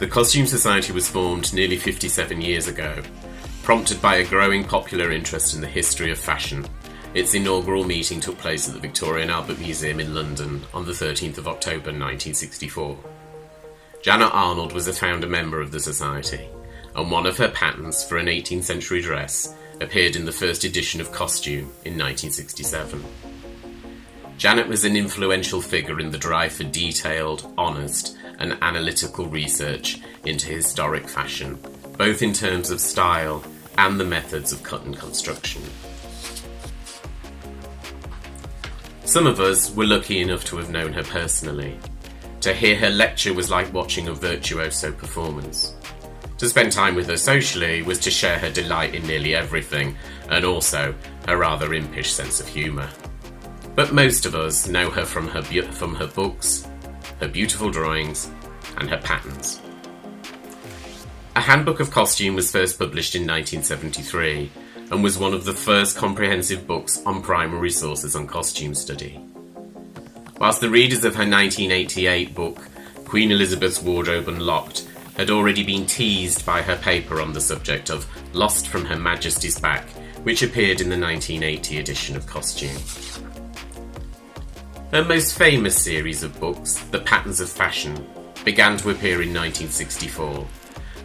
The Costume Society was formed nearly 57 years ago, prompted by a growing popular interest in the history of fashion. Its inaugural meeting took place at the Victoria and Albert Museum in London on the 13th of October 1964. Janet Arnold was a founder member of the Society, and one of her patterns for an 18th century dress appeared in the first edition of Costume in 1967. Janet was an influential figure in the drive for detailed, honest, and analytical research into historic fashion, both in terms of style and the methods of cut and construction. Some of us were lucky enough to have known her personally. To hear her lecture was like watching a virtuoso performance. To spend time with her socially was to share her delight in nearly everything, and also her rather impish sense of humour. But most of us know her from her books, her beautiful drawings, and her patterns. A Handbook of Costume was first published in 1973 and was one of the first comprehensive books on primary sources on costume study. Whilst the readers of her 1988 book, Queen Elizabeth's Wardrobe Unlocked, had already been teased by her paper on the subject of Lost from Her Majesty's Back, which appeared in the 1980 edition of Costume. Her most famous series of books, The Patterns of Fashion, began to appear in 1964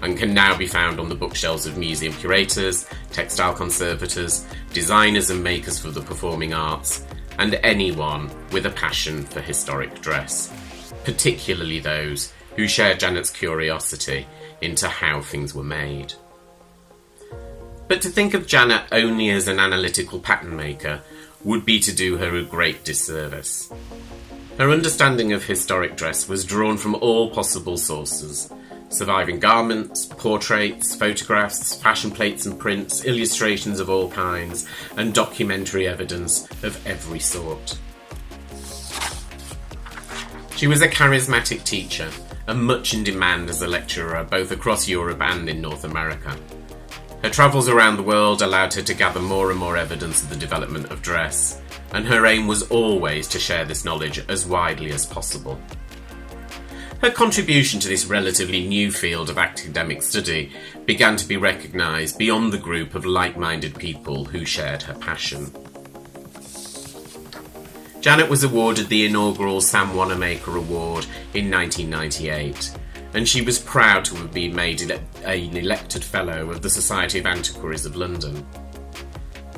and can now be found on the bookshelves of museum curators, textile conservators, designers and makers for the performing arts, and anyone with a passion for historic dress, particularly those who share Janet's curiosity into how things were made. But to think of Janet only as an analytical pattern maker would be to do her a great disservice. Her understanding of historic dress was drawn from all possible sources: surviving garments, portraits, photographs, fashion plates and prints, illustrations of all kinds, and documentary evidence of every sort. She was a charismatic teacher and much in demand as a lecturer both across Europe and in North America. Her travels around the world allowed her to gather more and more evidence of the development of dress, and her aim was always to share this knowledge as widely as possible. Her contribution to this relatively new field of academic study began to be recognised beyond the group of like-minded people who shared her passion. Janet was awarded the inaugural Sam Wanamaker Award in 1998, and she was proud to have been made an elected Fellow of the Society of Antiquaries of London.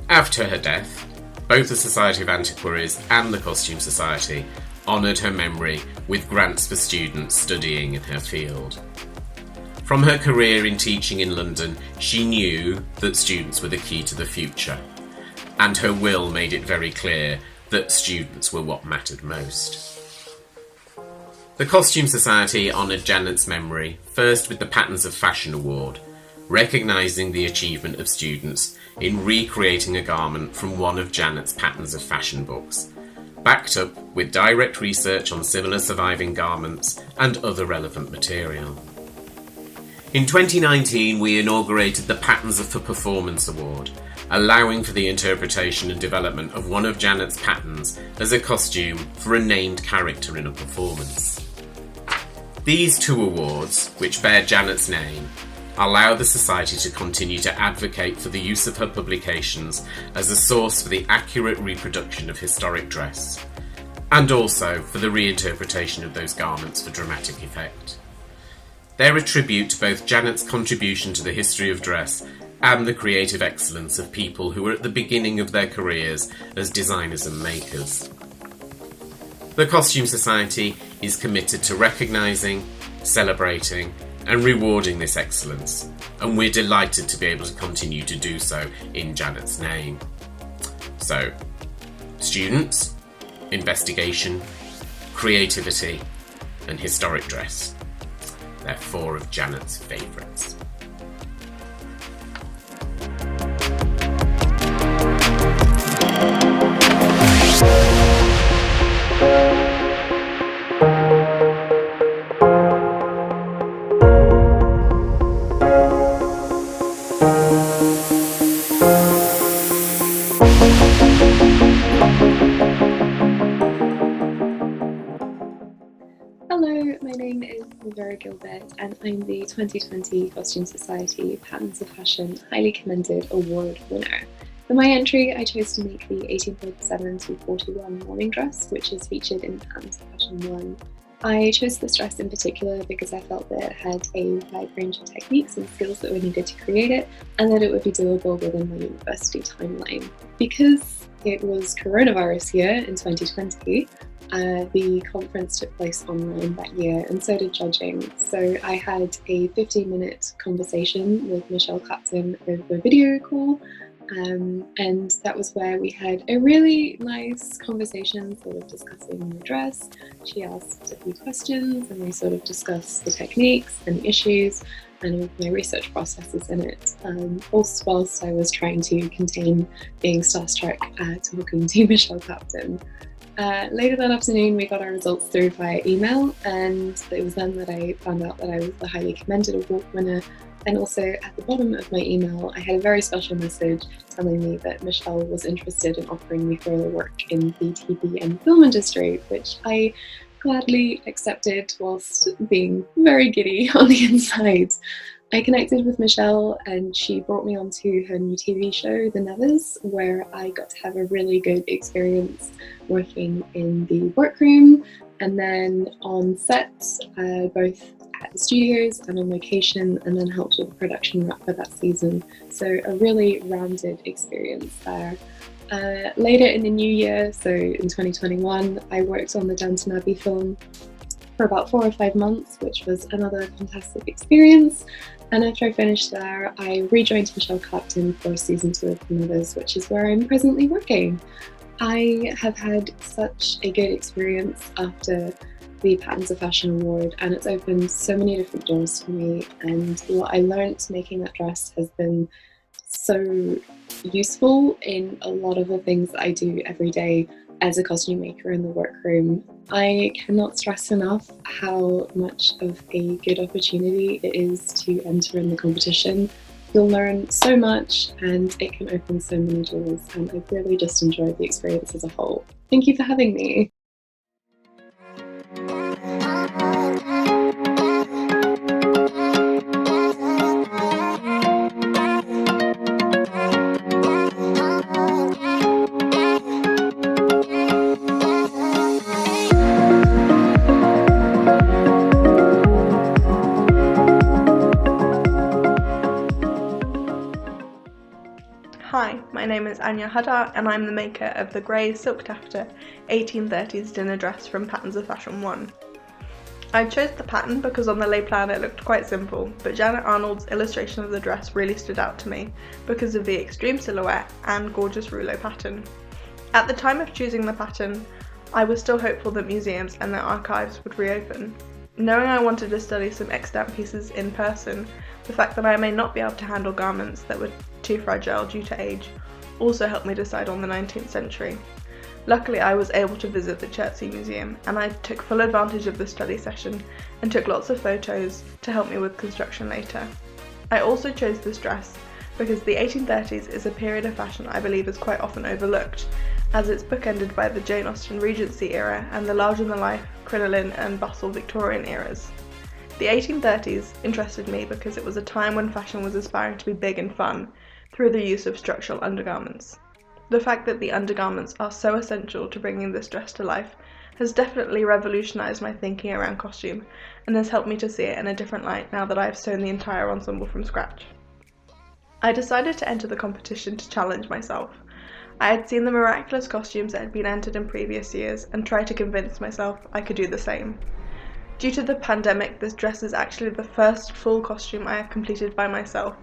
After her death, both the Society of Antiquaries and the Costume Society honoured her memory with grants for students studying in her field. From her career in teaching in London, she knew that students were the key to the future, and her will made it very clear that students were what mattered most. The Costume Society honoured Janet's memory first with the Patterns of Fashion Award, recognising the achievement of students in recreating a garment from one of Janet's Patterns of Fashion books, backed up with direct research on similar surviving garments and other relevant material. In 2019, we inaugurated the Patterns for Performance Award, allowing for the interpretation and development of one of Janet's patterns as a costume for a named character in a performance. These two awards, which bear Janet's name, allow the Society to continue to advocate for the use of her publications as a source for the accurate reproduction of historic dress, and also for the reinterpretation of those garments for dramatic effect. They're a tribute to both Janet's contribution to the history of dress and the creative excellence of people who were at the beginning of their careers as designers and makers. The Costume Society is committed to recognising, celebrating, and rewarding this excellence, and we're delighted to be able to continue to do so in Janet's name. So, students, investigation, creativity, and historic dress. They're four of Janet's favourites. Hello, my name is Gilbert, Arnold and I'm the 2020 Costume Society Patterns of Fashion Highly Commended Award winner. For my entry, I chose to make the 1837 to 41 morning dress, which is featured in Patterns of Fashion 1. I chose this dress in particular because I felt that it had a wide range of techniques and skills that were needed to create it, and that it would be doable within my university timeline. Because it was coronavirus year in 2020, the conference took place online that year, and so did judging. So I had a 15-minute conversation with Michelle Clapton over a video call, and that was where we had a really nice conversation, sort of discussing the dress. She asked a few questions, and we sort of discussed the techniques and the issues and my research processes in it, whilst I was trying to contain being starstruck talking to Michelle Clapton. Later that afternoon, we got our results through via email, and it was then that I found out that I was the Highly Commended Award winner. And also at the bottom of my email, I had a very special message telling me that Michelle was interested in offering me further work in the TV and film industry, which I gladly accepted whilst being very giddy on the inside. I connected with Michelle and she brought me onto her new TV show, The Nevers, where I got to have a really good experience working in the workroom and then on set, both at the studios and on location, and then helped with the production wrap for that season. So a really rounded experience there. Later in the new year, so in 2021, I worked on the Downton Abbey film for about 4 or 5 months, which was another fantastic experience. And after I finished there, I rejoined Michelle Clapton for season 2 of The Nevers, which is where I'm presently working. I have had such a good experience after the Patterns of Fashion Award, and it's opened so many different doors for me, and what I learned making that dress has been so useful in a lot of the things that I do every day as a costume maker in the workroom. I cannot stress enough how much of a good opportunity it is to enter in the competition. You'll learn so much and it can open so many doors, and I've really just enjoyed the experience as a whole. Thank you for having me. Hi, my name is Anya Haddar and I'm the maker of the grey silk taffeta 1830s dinner dress from Patterns of Fashion 1. I chose the pattern because on the lay plan it looked quite simple, but Janet Arnold's illustration of the dress really stood out to me because of the extreme silhouette and gorgeous rouleau pattern. At the time of choosing the pattern, I was still hopeful that museums and their archives would reopen. Knowing I wanted to study some extant pieces in person, the fact that I may not be able to handle garments that were too fragile due to age also helped me decide on the 19th century. Luckily, I was able to visit the Chertsey Museum, and I took full advantage of the study session and took lots of photos to help me with construction later. I also chose this dress because the 1830s is a period of fashion I believe is quite often overlooked, as it's bookended by the Jane Austen Regency era and the larger-than-life crinoline and bustle Victorian eras. The 1830s interested me because it was a time when fashion was aspiring to be big and fun through the use of structural undergarments. The fact that the undergarments are so essential to bringing this dress to life has definitely revolutionised my thinking around costume and has helped me to see it in a different light now that I have sewn the entire ensemble from scratch. I decided to enter the competition to challenge myself. I had seen the miraculous costumes that had been entered in previous years and tried to convince myself I could do the same. Due to the pandemic, this dress is actually the first full costume I have completed by myself,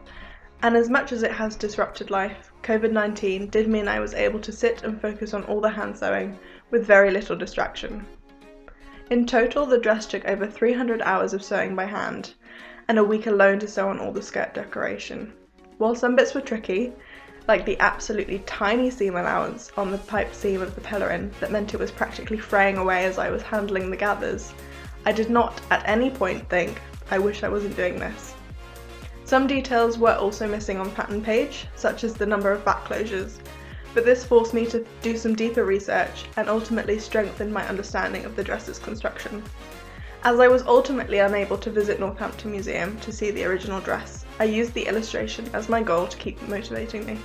and as much as it has disrupted life, COVID-19 did mean I was able to sit and focus on all the hand sewing with very little distraction. In total, the dress took over 300 hours of sewing by hand, and a week alone to sew on all the skirt decoration. While some bits were tricky, like the absolutely tiny seam allowance on the pipe seam of the pelerine that meant it was practically fraying away as I was handling the gathers, I did not at any point think, I wish I wasn't doing this. Some details were also missing on pattern page, such as the number of back closures, but this forced me to do some deeper research and ultimately strengthened my understanding of the dress's construction. As I was ultimately unable to visit Northampton Museum to see the original dress, I used the illustration as my goal to keep motivating me.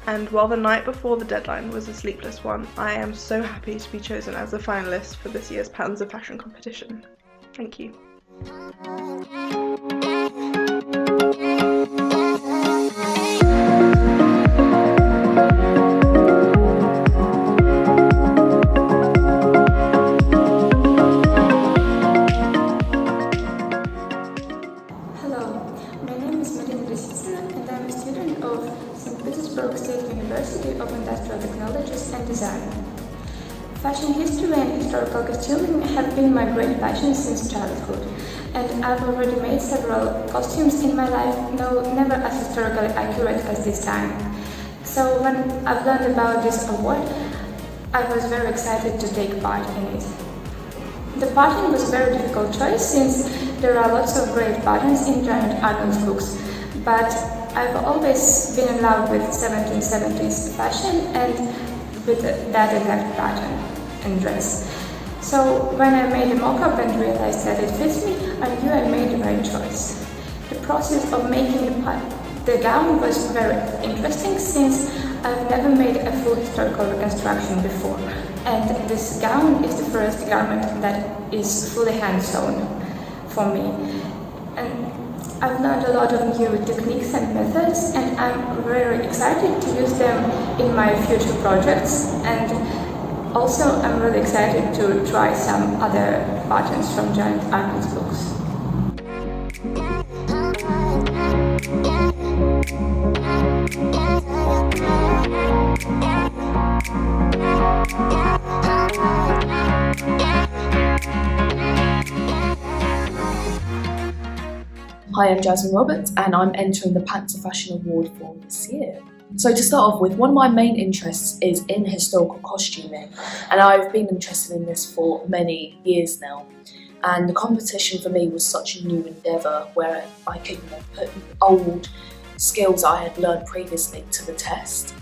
And while the night before the deadline was a sleepless one, I am so happy to be chosen as a finalist for this year's Patterns of Fashion competition. Thank you. And design. Fashion history and historical costuming have been my great passion since childhood, and I've already made several costumes in my life, though never as historically accurate as this time. So when I've learned about this award, I was very excited to take part in it. The pattern was a very difficult choice since there are lots of great patterns in Janet Arnold's books, but I've always been in love with 1770s fashion and with that exact pattern and dress. So when I made a mock-up and realized that it fits me, I knew I made the right choice. The process of making the gown was very interesting since I've never made a full historical reconstruction before, and this gown is the first garment that is fully hand-sewn for me. And I've learned a lot of new techniques and methods, and I'm very excited to use them in my future projects. And also I'm really excited to try some other patterns from Janet Arnold's books. Hi, I'm Jasmine Roberts and I'm entering the Patterns of Fashion Award for this year. So to start off with, one of my main interests is in historical costuming, and I've been interested in this for many years now. And the competition for me was such a new endeavour where I could put old skills I had learned previously to the test.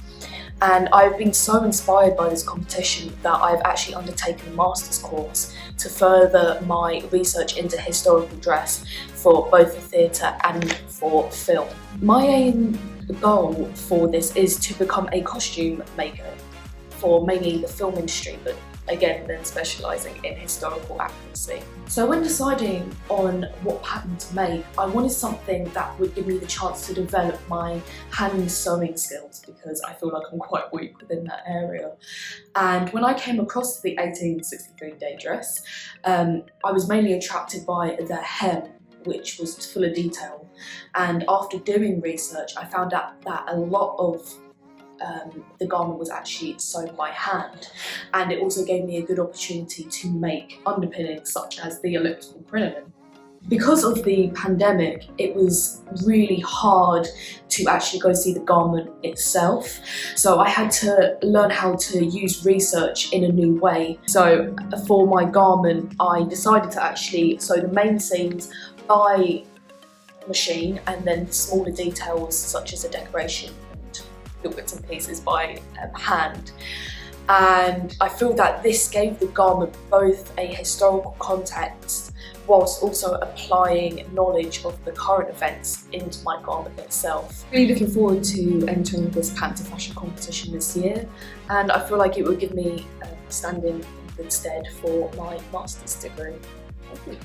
And I've been so inspired by this competition that I've actually undertaken a master's course to further my research into historical dress for both the theatre and for film. My aim goal for this is to become a costume maker for mainly the film industry, but again then specialising in historical accuracy. So when deciding on what pattern to make, I wanted something that would give me the chance to develop my hand sewing skills, because I feel like I'm quite weak within that area. And when I came across the 1863 day dress, I was mainly attracted by the hem, which was full of detail. And after doing research, I found out that a lot of the garment was actually sewn by hand, and it also gave me a good opportunity to make underpinnings such as the elliptical crinoline. Because of the pandemic, it was really hard to actually go see the garment itself, so I had to learn how to use research in a new way. So for my garment, I decided to actually sew the main seams by machine, and then the smaller details such as the decoration and little bits and pieces by hand. And I feel that this gave the garment both a historical context whilst also applying knowledge of the current events into my garment itself. Really looking forward to entering this Patterns of Fashion competition this year, and I feel like it will give me a standing in good stead for my master's degree. Thank you.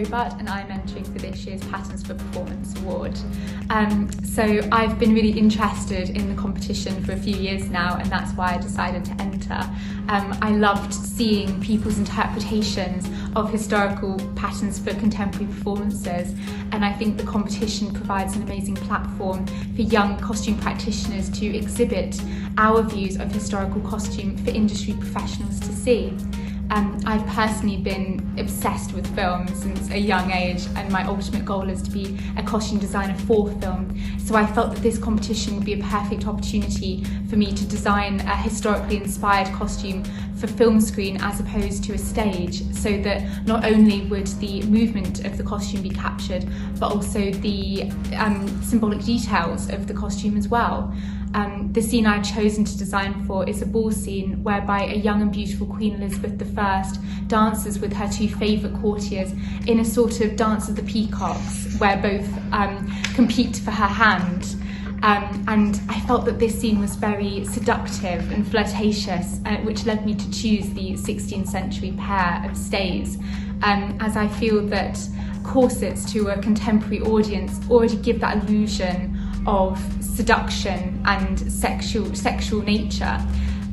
Hobart and I'm entering for this year's Patterns for Performance Award. So I've been really interested in the competition for a few years now, and that's why I decided to enter. I loved seeing people's interpretations of historical patterns for contemporary performances, and I think the competition provides an amazing platform for young costume practitioners to exhibit our views of historical costume for industry professionals to see. I've personally been obsessed with film since a young age, and my ultimate goal is to be a costume designer for film. So I felt that this competition would be a perfect opportunity for me to design a historically inspired costume for film screen as opposed to a stage, so that not only would the movement of the costume be captured, but also the symbolic details of the costume as well. The scene I've chosen to design for is a ball scene whereby a young and beautiful Queen Elizabeth I dances with her two favourite courtiers in a sort of dance of the peacocks, where both compete for her hand. And I felt that this scene was very seductive and flirtatious, which led me to choose the 16th century pair of stays, as I feel that corsets to a contemporary audience already give that illusion of seduction and sexual nature.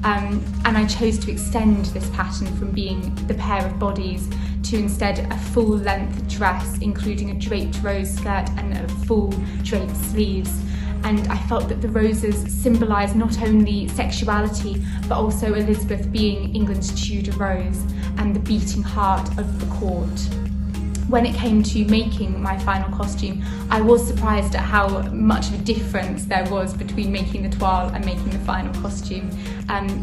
And I chose to extend this pattern from being the pair of bodies to instead a full-length dress, including a draped rose skirt and a full draped sleeves. And I felt that the roses symbolise not only sexuality, but also Elizabeth being England's Tudor rose and the beating heart of the court. When it came to making my final costume, I was surprised at how much of a difference there was between making the toile and making the final costume.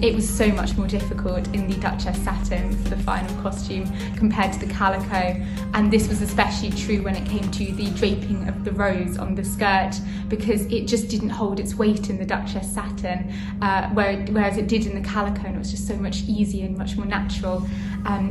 It was so much more difficult in the Duchess satin for the final costume compared to the calico, and this was especially true when it came to the draping of the rose on the skirt, because it just didn't hold its weight in the Duchess satin, whereas it did in the calico, and it was just so much easier and much more natural.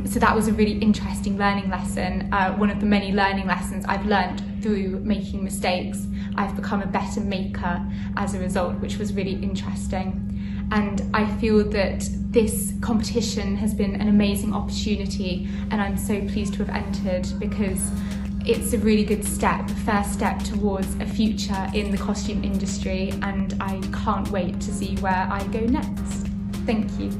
So that was a really interesting learning lesson, one of the many learning lessons I've learned through making mistakes. I've become a better maker as a result, which was really interesting. And I feel that this competition has been an amazing opportunity, and I'm so pleased to have entered, because it's a really good step, first step towards a future in the costume industry, and I can't wait to see where I go next. Thank you.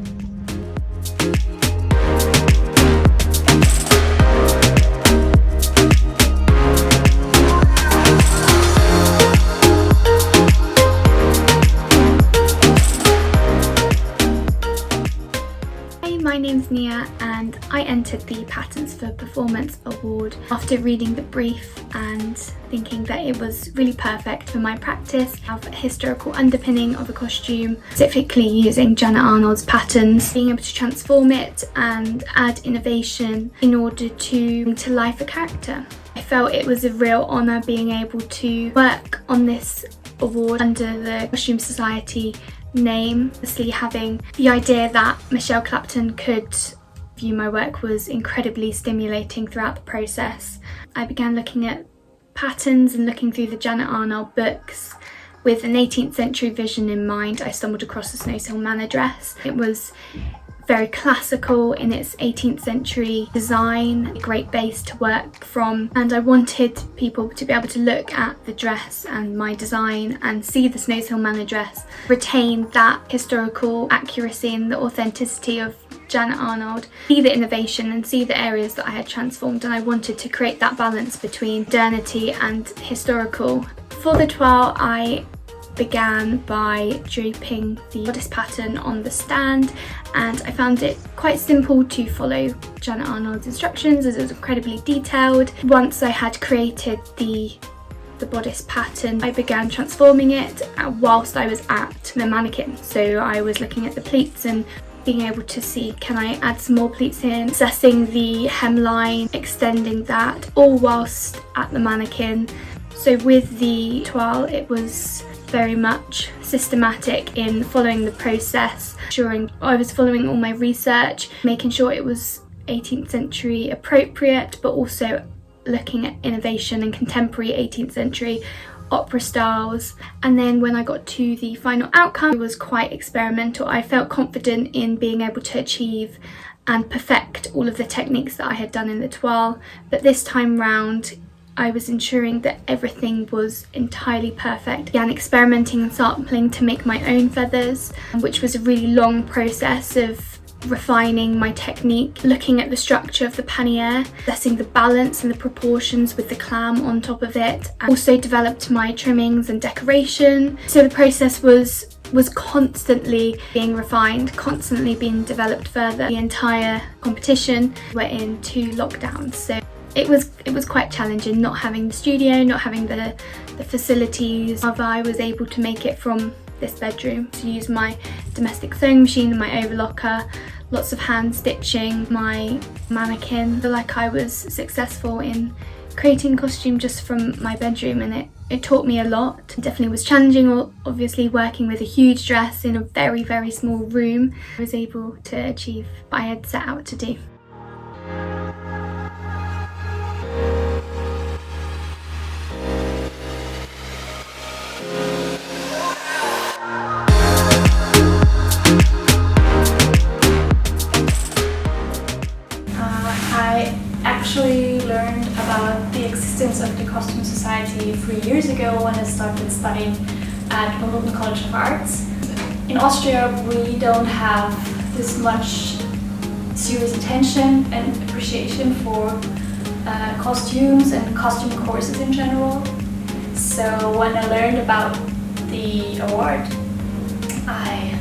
My name's Nia, and I entered the Patterns for Performance Award after reading the brief and thinking that it was really perfect for my practice of historical underpinning of a costume, specifically using Janet Arnold's patterns, being able to transform it and add innovation in order to bring to life a character. I felt it was a real honour being able to work on this award under the Costume Society name. Obviously, having the idea that Michelle Clapton could view my work was incredibly stimulating throughout the process. I began looking at patterns and looking through the Janet Arnold books with an 18th century vision in mind. I stumbled across the Snows Hill Manor dress. It was very classical in its 18th century design, a great base to work from, and I wanted people to be able to look at the dress and my design and see the Snows Hill Manor dress, retain that historical accuracy and the authenticity of Janet Arnold, see the innovation and see the areas that I had transformed, and I wanted to create that balance between modernity and historical. For the toile, I began by draping the bodice pattern on the stand, and I found it quite simple to follow Janet Arnold's instructions as it was incredibly detailed. Once I had created the bodice pattern, I began transforming it whilst I was at the mannequin. So I was looking at the pleats and being able to see, can I add some more pleats in, assessing the hemline, extending that, all whilst at the mannequin. So with the toile, it was very much systematic in following the process, ensuring I was following all my research, making sure it was 18th century appropriate, but also looking at innovation and contemporary 18th century opera styles. And then when I got to the final outcome, it was quite experimental. I felt confident in being able to achieve and perfect all of the techniques that I had done in the toile, but this time round I was ensuring that everything was entirely perfect. Began experimenting and sampling to make my own feathers, which was a really long process of refining my technique, looking at the structure of the pannier, assessing the balance and the proportions with the clam on top of it. I also developed my trimmings and decoration. So the process was constantly being refined, constantly being developed further. The entire competition were in 2 lockdowns, so it was quite challenging not having the studio, not having the facilities. However, I was able to make it from this bedroom, to use my domestic sewing machine and my overlocker, lots of hand stitching, my mannequin. I feel like I was successful in creating costume just from my bedroom, and it taught me a lot. It definitely was challenging, obviously working with a huge dress in a very, very small room. I was able to achieve what I had set out to do. I learned about the existence of the Costume Society 3 years ago when I started studying at Wimbledon College of Arts. In Austria, we don't have this much serious attention and appreciation for costumes and costume courses in general. So when I learned about the award, I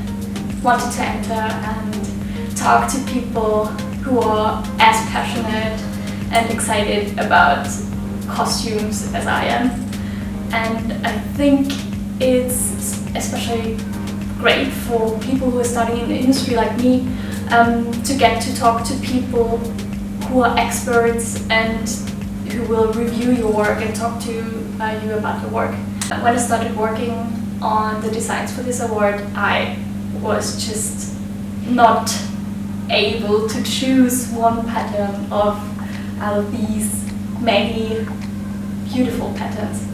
wanted to enter and talk to people who are as passionate and excited about costumes as I am. And I think it's especially great for people who are studying in the industry like me to get to talk to people who are experts and who will review your work and talk to you about your work. When I started working on the designs for this award, I was just not able to choose one pattern out of these many beautiful patterns.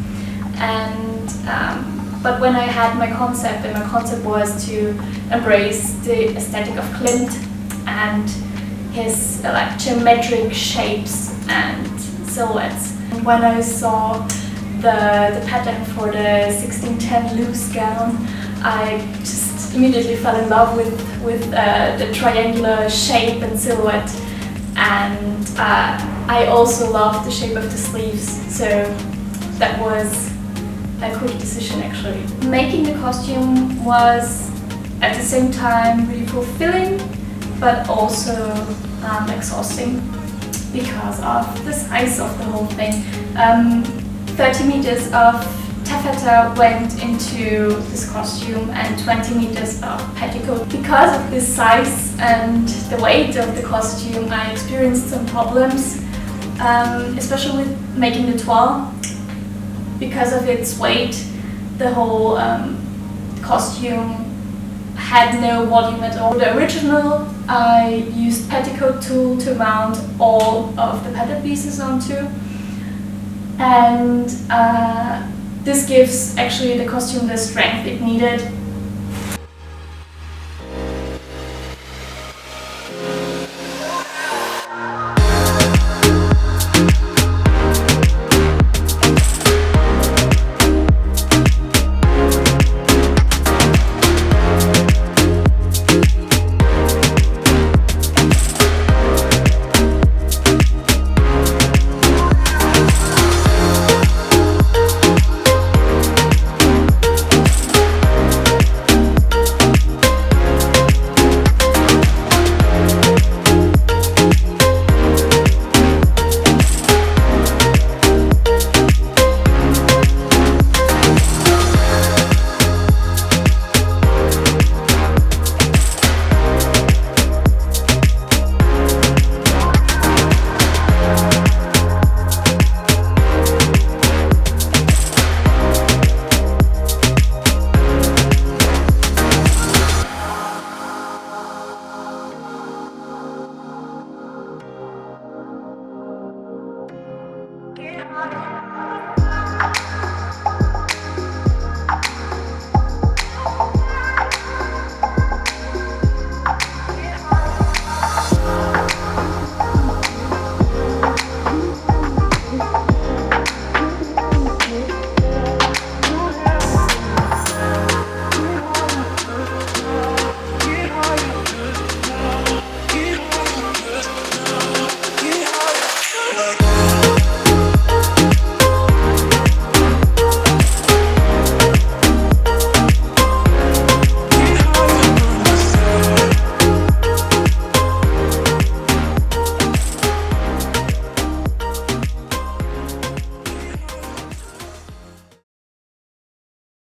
And but when I had my concept, and my concept was to embrace the aesthetic of Klimt and his like geometric shapes and silhouettes. And when I saw the pattern for the 1610 loose gown, I just immediately fell in love with the triangular shape and silhouette, and I also loved the shape of the sleeves, so that was a quick decision actually. Making the costume was at the same time really fulfilling but also exhausting because of the size of the whole thing. 30 meters of taffeta went into this costume and 20 meters of petticoat. Because of this size and the weight of the costume, I experienced some problems, especially with making the toile. Because of its weight, the whole costume had no volume at all. The original, I used petticoat tool to mount all of the pattern pieces onto, and this gives actually the costume the strength it needed